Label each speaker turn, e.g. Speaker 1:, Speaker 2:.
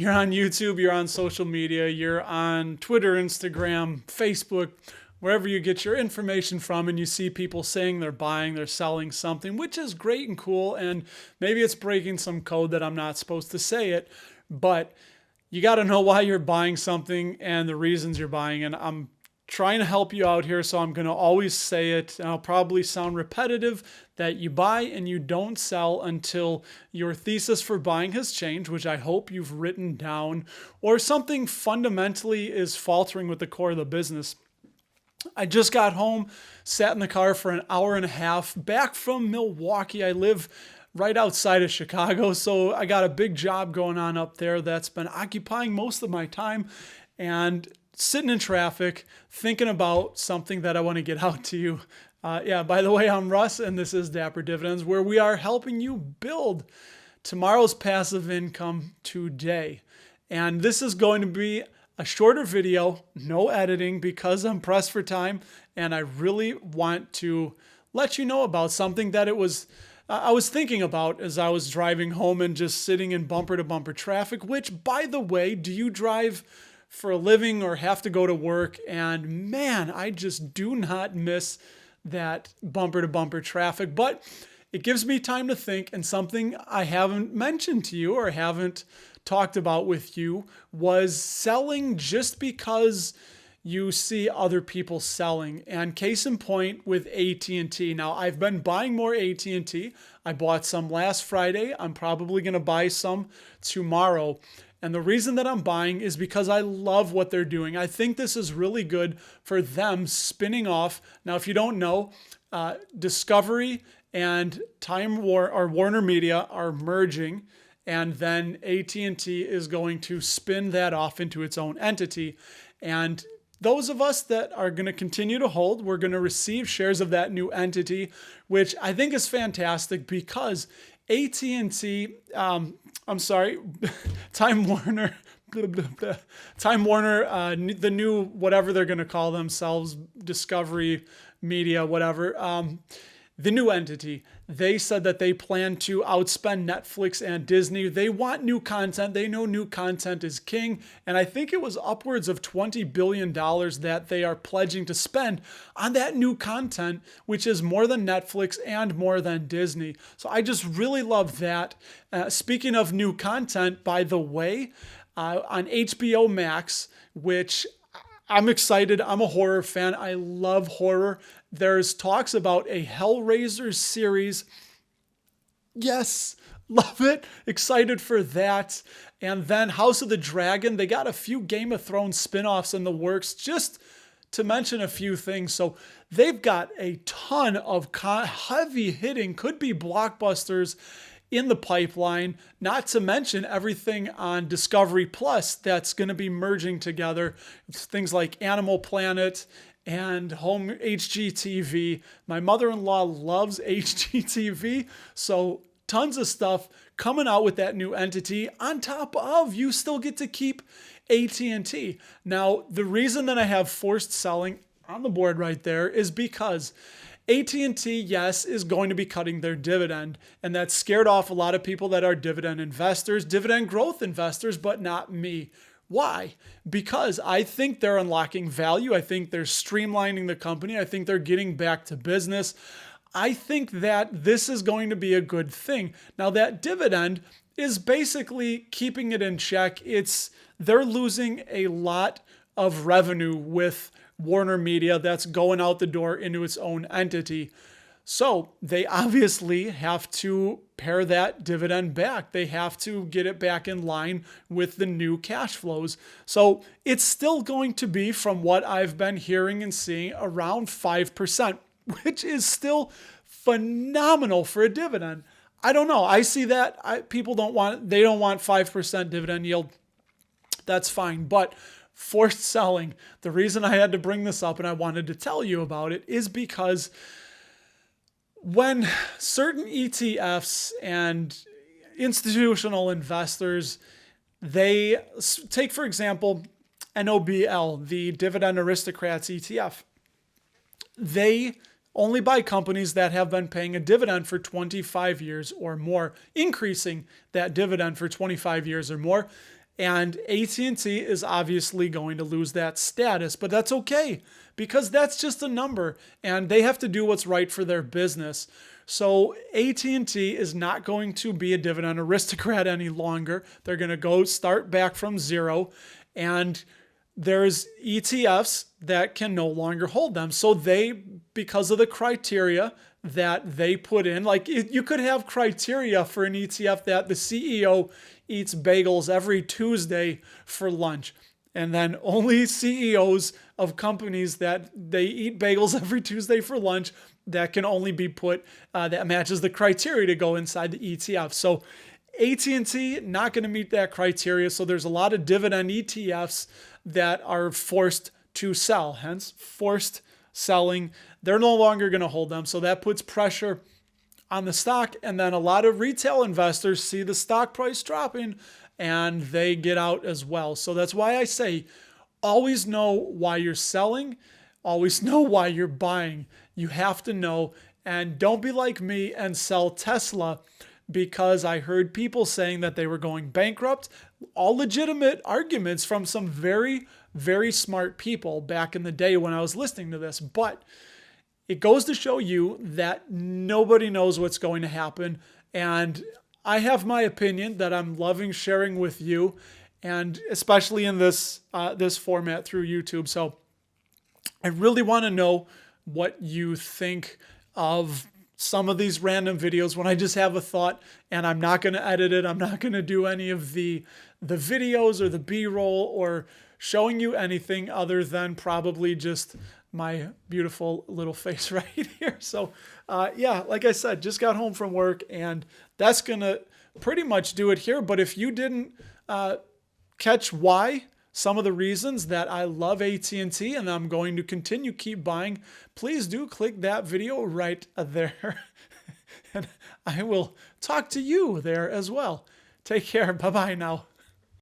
Speaker 1: you're on YouTube, you're on social media, you're on Twitter, Instagram, Facebook, wherever you get your information from, and you see people saying they're buying, they're selling something, which is great and cool. And maybe it's breaking some code that I'm not supposed to say it, but you got to know why you're buying something and the reasons you're buying. And I'm trying to help you out here, so I'm going to always say it, and I'll probably sound repetitive, that you buy and you don't sell until your thesis for buying has changed, which I hope you've written down, or something fundamentally is faltering with the core of the business. I just got home, sat in the car for an hour and a half, back from Milwaukee. I live right outside of Chicago, so I got a big job going on up there that's been occupying most of my time, and sitting in traffic, thinking about something that I want to get out to you. By the way, I'm Russ, and this is Dapper Dividends, where we are helping you build tomorrow's passive income today. And this is going to be a shorter video, no editing, because I'm pressed for time, and I really want to let you know about something that I was thinking about as I was driving home and just sitting in bumper-to-bumper traffic, which, by the way, do you drive for a living or have to go to work? And man, I just do not miss that bumper-to-bumper traffic, but it gives me time to think. And something I haven't mentioned to you or haven't talked about with you was selling just because you see other people selling. And case in point with AT&T. Now, I've been buying more AT&T. I bought some last Friday. I'm probably going to buy some tomorrow. And the reason that I'm buying is because I love what they're doing. I think this is really good for them spinning off. Now, if you don't know, Discovery and Warner Media are merging, and then AT&T is going to spin that off into its own entity. And those of us that are going to continue to hold, we're going to receive shares of that new entity, which I think is fantastic because AT&T, Time Warner, the new, whatever they're going to call themselves, Discovery Media, whatever, the new entity, they said that they plan to outspend Netflix and Disney. They want new content. They know new content is king. And I think it was upwards of $20 billion that they are pledging to spend on that new content, which is more than Netflix and more than Disney. So I just really love that. Speaking of new content, by the way, on HBO Max, which I'm excited. I'm a horror fan. I love horror. There's talks about a Hellraiser series. Yes, love it. Excited for that. And then House of the Dragon. They got a few Game of Thrones spin-offs in the works, just to mention a few things. So they've got a ton of heavy hitting, could be blockbusters in the pipeline, not to mention everything on Discovery Plus that's going to be merging together. Things like Animal Planet and home HGTV. My mother-in-law loves HGTV, so tons of stuff coming out with that new entity. On top of, you still get to keep AT&T. Now, the reason that I have forced selling on the board right there is because AT&T, yes, is going to be cutting their dividend, and that scared off a lot of people that are dividend investors, dividend growth investors, but not me. Why? Because I think they're unlocking value. I think they're streamlining the company. I think they're getting back to business. I think that this is going to be a good thing. Now, that dividend is basically keeping it in check. They're losing a lot of revenue with Warner Media that's going out the door into its own entity. So they obviously have to pare that dividend back. They have to get it back in line with the new cash flows. So it's still going to be, from what I've been hearing and seeing, around 5%, which is still phenomenal for a dividend. I don't know. I see that people don't want 5% dividend yield. That's fine. But forced selling, the reason I had to bring this up and I wanted to tell you about it is because when certain ETFs and institutional investors, they take, for example, NOBL, the Dividend Aristocrats ETF, they only buy companies that have been paying a dividend for 25 years or more, increasing that dividend for 25 years or more. And AT&T is obviously going to lose that status, but that's okay because that's just a number and they have to do what's right for their business. So AT&T is not going to be a dividend aristocrat any longer. They're going to go start back from zero, and there's ETFs that can no longer hold them. So they, because of the criteria that they put in, like you could have criteria for an ETF that the CEO eats bagels every Tuesday for lunch. And then only CEOs of companies that they eat bagels every Tuesday for lunch, that can only be put, that matches the criteria to go inside the ETF. So AT&T not going to meet that criteria. So there's a lot of dividend ETFs that are forced to sell, hence forced selling. They're no longer going to hold them. So that puts pressure on the stock. And then a lot of retail investors see the stock price dropping and they get out as well. So that's why I say always know why you're selling, always know why you're buying. You have to know, and don't be like me and sell Tesla because I heard people saying that they were going bankrupt. All legitimate arguments from some very, very smart people back in the day when I was listening to this. But it goes to show you that nobody knows what's going to happen. And I have my opinion that I'm loving sharing with you, and especially in this format through YouTube. So I really want to know what you think of some of these random videos when I just have a thought and I'm not going to edit it. I'm not going to do any of the videos or the B-roll or showing you anything other than probably just my beautiful little face right here. So yeah, like I said, just got home from work and that's going to pretty much do it here. But if you didn't catch why, some of the reasons that I love AT&T and I'm going to continue keep buying, please do click that video right there. And I will talk to you there as well. Take care. Bye-bye now.